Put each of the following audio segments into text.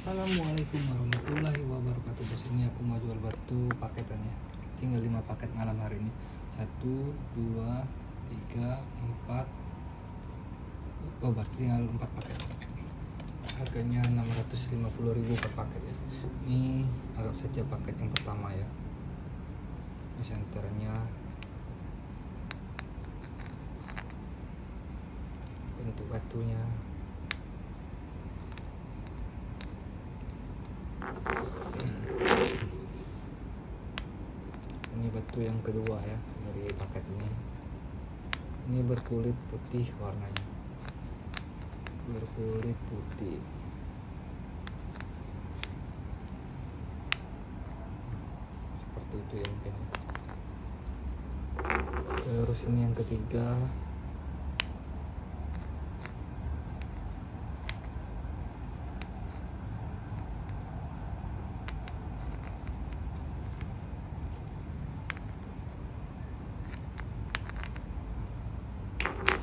Assalamualaikum warahmatullahi wabarakatuh. Bos, ini aku mau jual batu paketannya. Tinggal 5 paket malam hari ini. 1, 2, 3, 4. Oh, berarti tinggal 4 paket. Harganya 650.000 per paket ya. Ini anggap saja paket yang pertama ya. Ini senternya. Bentuk batunya. Ini batu yang kedua ya dari paket ini. Ini berkulit putih warnanya. Berkulit putih. Seperti itu ya mungkin. Terus ini yang ketiga.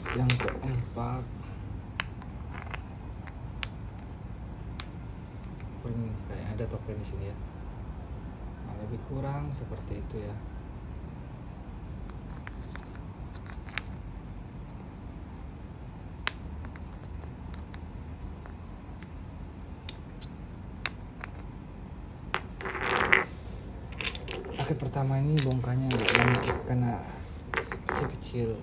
Yang keempat, ini kayak ada token di sini ya. Nah, lebih kurang seperti itu ya. Paket pertama ini bongkanya agak banyak ya, karena kecil-kecil.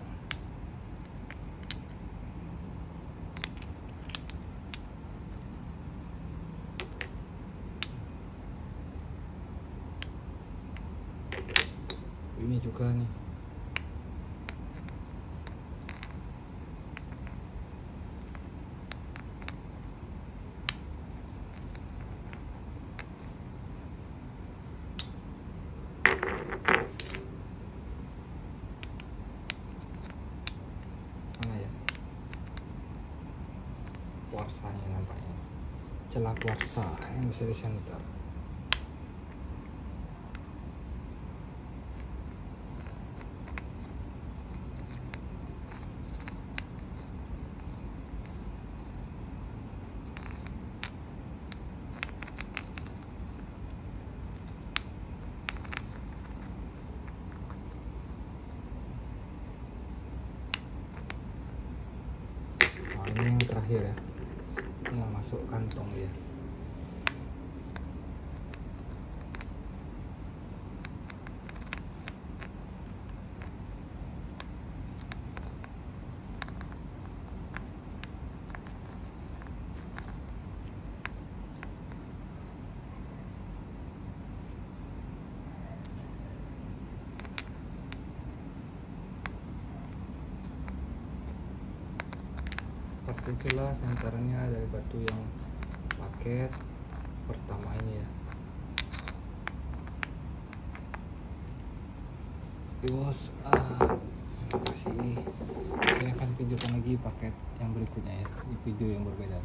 Ini juga nih. Mana ya? Kuarsanya nampaknya. Celah kuarsa yang bisa di center. Ini yang terakhir ya, tinggal masuk kantong dia. Seperti itulah senternya dari batu yang paket pertama ini ya. Bos, terima kasih. Saya akan videokan lagi paket yang berikutnya ya, di video yang berbeda.